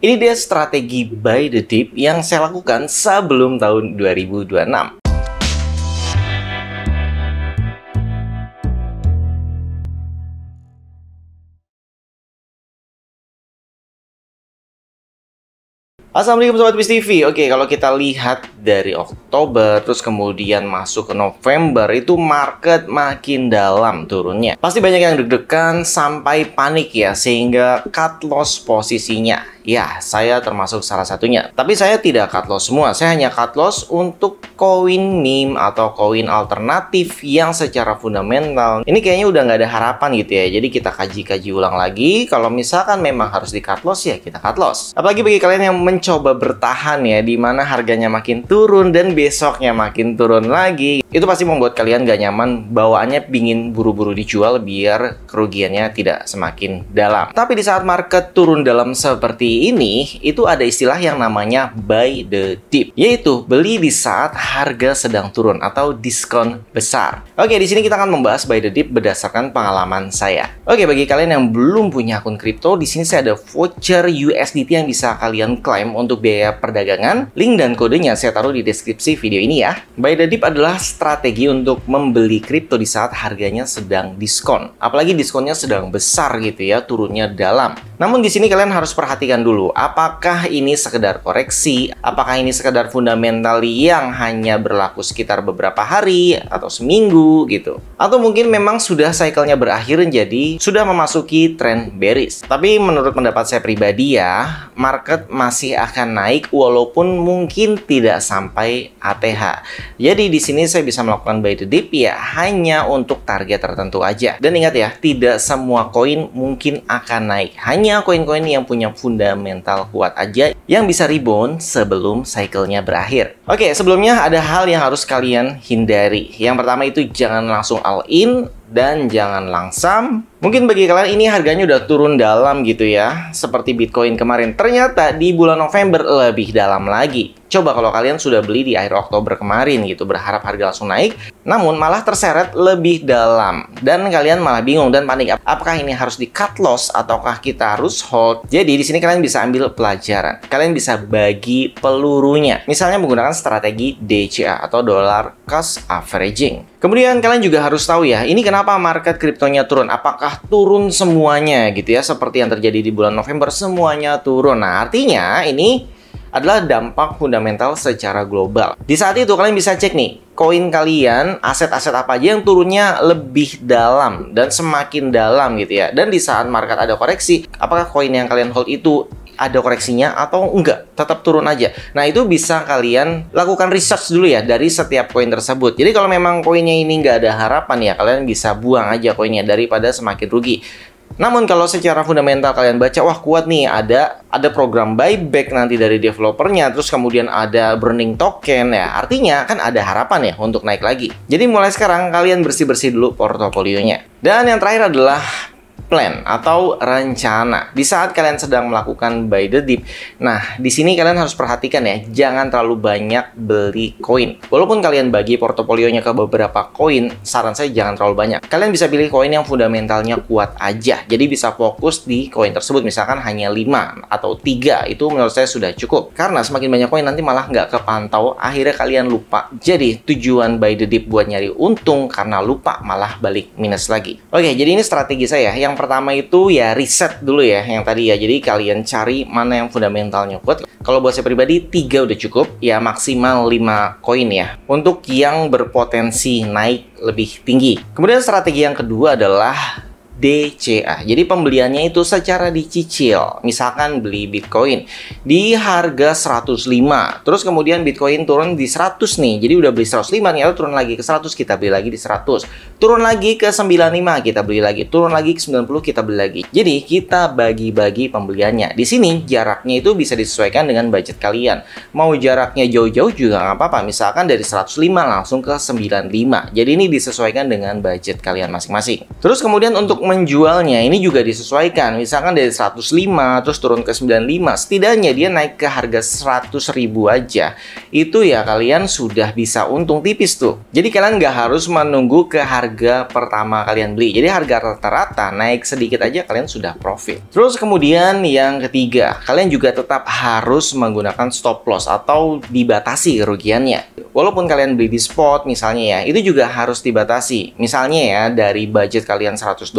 Ini dia strategi buy the dip yang saya lakukan sebelum tahun 2026. Assalamualaikum Sobat Bis TV. Oke, kalau kita lihat dari Oktober terus kemudian masuk ke November, itu market makin dalam turunnya. Pasti banyak yang deg-degan sampai panik ya, sehingga cut loss posisinya. Ya, saya termasuk salah satunya. Tapi saya tidak cut loss semua. Saya hanya cut loss untuk koin meme atau koin alternatif yang secara fundamental ini kayaknya udah nggak ada harapan gitu ya. Jadi kita kaji-kaji ulang lagi. Kalau misalkan memang harus di cut loss, ya kita cut loss. Apalagi bagi kalian yang mencoba bertahan ya, di mana harganya makin turun dan besoknya makin turun lagi, itu pasti membuat kalian gak nyaman, bawaannya pingin buru-buru dijual biar kerugiannya tidak semakin dalam. Tapi di saat market turun dalam seperti ini, itu ada istilah yang namanya buy the dip, yaitu beli di saat harga sedang turun atau diskon besar. Oke, di sini kita akan membahas buy the dip berdasarkan pengalaman saya. Oke, bagi kalian yang belum punya akun kripto, di sini saya ada voucher USDT yang bisa kalian klaim untuk biaya perdagangan. Link dan kodenya saya taruh di deskripsi video ini ya. Buy the dip adalah strategi untuk membeli kripto di saat harganya sedang diskon. Apalagi diskonnya sedang besar gitu ya, turunnya dalam. Namun di sini kalian harus perhatikan dulu, apakah ini sekedar koreksi, apakah ini sekedar fundamental yang hanya berlaku sekitar beberapa hari atau seminggu gitu. Atau mungkin memang sudah cycle-nya berakhir jadi sudah memasuki tren bearish. Tapi menurut pendapat saya pribadi ya, market masih akan naik walaupun mungkin tidak sampai ATH. Jadi di sini saya bisa melakukan buy the dip ya hanya untuk target tertentu aja. Dan ingat ya, tidak semua koin mungkin akan naik. Hanya koin-koin yang punya fundamental kuat aja yang bisa rebound sebelum cycle-nya berakhir. Oke, sebelumnya ada hal yang harus kalian hindari. Yang pertama itu jangan langsung all in dan jangan langsam. Mungkin bagi kalian ini harganya udah turun dalam gitu ya, seperti Bitcoin kemarin. Ternyata di bulan November lebih dalam lagi. Coba kalau kalian sudah beli di akhir Oktober kemarin gitu, berharap harga langsung naik, namun malah terseret lebih dalam. Dan kalian malah bingung dan panik. Apakah ini harus di cut loss ataukah kita harus hold? Jadi di sini kalian bisa ambil pelajaran. Kalian bisa bagi pelurunya. Misalnya menggunakan strategi DCA atau Dollar Cost Averaging. Kemudian kalian juga harus tahu ya, ini kenapa market kriptonya turun? Apakah turun semuanya gitu ya, seperti yang terjadi di bulan November, semuanya turun. Nah, artinya ini adalah dampak fundamental secara global. Di saat itu kalian bisa cek nih, koin kalian, aset-aset apa aja yang turunnya lebih dalam dan semakin dalam gitu ya. Dan di saat market ada koreksi, apakah koin yang kalian hold itu ada koreksinya atau enggak, tetap turun aja. Nah, itu bisa kalian lakukan research dulu ya dari setiap koin tersebut. Jadi kalau memang koinnya ini nggak ada harapan ya, kalian bisa buang aja koinnya daripada semakin rugi. Namun kalau secara fundamental kalian baca, wah kuat nih, ada program buyback nanti dari developernya, terus kemudian ada burning token ya, artinya kan ada harapan ya untuk naik lagi. Jadi mulai sekarang kalian bersih-bersih dulu portofolionya. Dan yang terakhir adalah plan atau rencana di saat kalian sedang melakukan buy the dip. Nah, di sini kalian harus perhatikan ya, jangan terlalu banyak beli koin. Walaupun kalian bagi portofolionya ke beberapa koin, saran saya jangan terlalu banyak. Kalian bisa pilih koin yang fundamentalnya kuat aja. Jadi bisa fokus di koin tersebut, misalkan hanya 5 atau 3, itu menurut saya sudah cukup. Karena semakin banyak koin nanti malah nggak kepantau, akhirnya kalian lupa. Jadi tujuan buy the dip buat nyari untung, karena lupa malah balik minus lagi. Oke, jadi ini strategi saya. Yang pertama itu ya riset dulu ya yang tadi ya. Jadi kalian cari mana yang fundamentalnya kuat. Kalau buat saya pribadi 3 udah cukup. Ya maksimal 5 koin ya, untuk yang berpotensi naik lebih tinggi. Kemudian strategi yang kedua adalah DCA. Jadi pembeliannya itu secara dicicil. Misalkan beli Bitcoin di harga 105. Terus kemudian Bitcoin turun di 100 nih. Jadi udah beli 105 nih, lalu turun lagi ke 100, kita beli lagi di 100. Turun lagi ke 95, kita beli lagi. Turun lagi ke 90, kita beli lagi. Jadi kita bagi-bagi pembeliannya. Di sini jaraknya itu bisa disesuaikan dengan budget kalian. Mau jaraknya jauh-jauh juga nggak apa-apa. Misalkan dari 105 langsung ke 95. Jadi ini disesuaikan dengan budget kalian masing-masing. Terus kemudian untuk menjualnya ini juga disesuaikan. Misalkan dari 105 terus turun ke 95, setidaknya dia naik ke harga 100.000 aja. Itu ya kalian sudah bisa untung tipis tuh. Jadi kalian nggak harus menunggu ke harga harga pertama kalian beli. Jadi harga rata-rata naik sedikit aja kalian sudah profit. Terus kemudian yang ketiga, kalian juga tetap harus menggunakan stop loss atau dibatasi kerugiannya. Walaupun kalian beli di spot misalnya ya, itu juga harus dibatasi. Misalnya ya, dari budget kalian $100,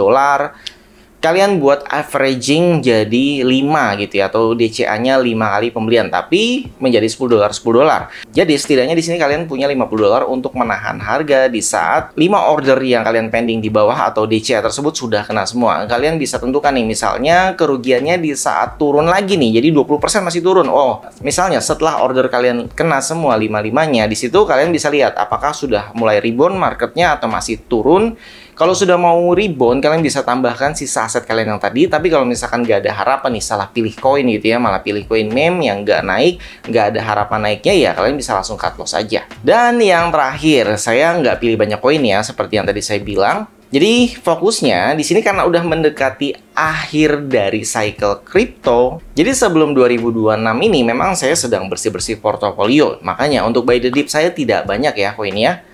kalian buat averaging jadi 5 gitu ya, atau DCA-nya 5 kali pembelian, tapi menjadi $10. Jadi setidaknya di sini kalian punya $50 untuk menahan harga di saat 5 order yang kalian pending di bawah atau DCA tersebut sudah kena semua. Kalian bisa tentukan nih, misalnya kerugiannya di saat turun lagi nih, jadi 20% masih turun. Oh, misalnya setelah order kalian kena semua 5-5-nya, di situ kalian bisa lihat apakah sudah mulai rebound marketnya atau masih turun. Kalau sudah mau rebound, kalian bisa tambahkan sisa aset kalian yang tadi. Tapi kalau misalkan nggak ada harapan nih, salah pilih koin gitu ya, malah pilih koin meme yang nggak naik, nggak ada harapan naiknya, ya kalian bisa langsung cut loss aja. Dan yang terakhir, saya nggak pilih banyak koin ya, seperti yang tadi saya bilang. Jadi fokusnya di sini karena udah mendekati akhir dari cycle crypto. Jadi sebelum 2026 ini memang saya sedang bersih-bersih portofolio. Makanya untuk buy the dip saya tidak banyak ya koinnya.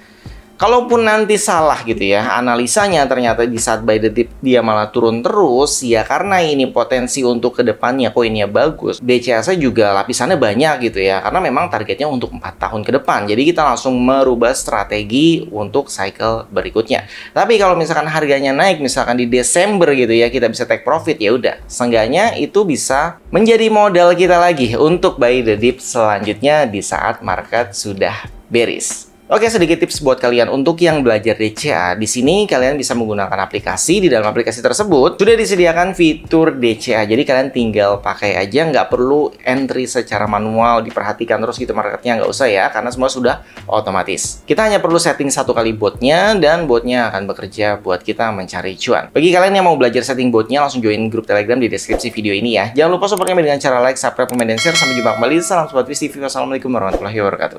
Kalaupun nanti salah gitu ya analisanya, ternyata di saat buy the dip dia malah turun terus, ya karena ini potensi untuk kedepannya koinnya bagus, DCA saya juga lapisannya banyak gitu ya, karena memang targetnya untuk 4 tahun ke depan. Jadi kita langsung merubah strategi untuk cycle berikutnya. Tapi kalau misalkan harganya naik, misalkan di Desember gitu ya, kita bisa take profit, ya udah, seenggaknya itu bisa menjadi modal kita lagi untuk buy the dip selanjutnya di saat market sudah bearish. Oke, sedikit tips buat kalian untuk yang belajar DCA. Di sini kalian bisa menggunakan aplikasi. Di dalam aplikasi tersebut sudah disediakan fitur DCA. Jadi kalian tinggal pakai aja, nggak perlu entry secara manual, diperhatikan terus gitu marketnya, nggak usah ya, karena semua sudah otomatis. Kita hanya perlu setting 1 kali botnya, dan botnya akan bekerja buat kita mencari cuan. Bagi kalian yang mau belajar setting botnya, langsung join grup Telegram di deskripsi video ini ya. Jangan lupa supportnya dengan cara like, subscribe, komen, dan share. Sampai jumpa kembali. Salam Sobat Wiz TV. Wassalamualaikum warahmatullahi wabarakatuh.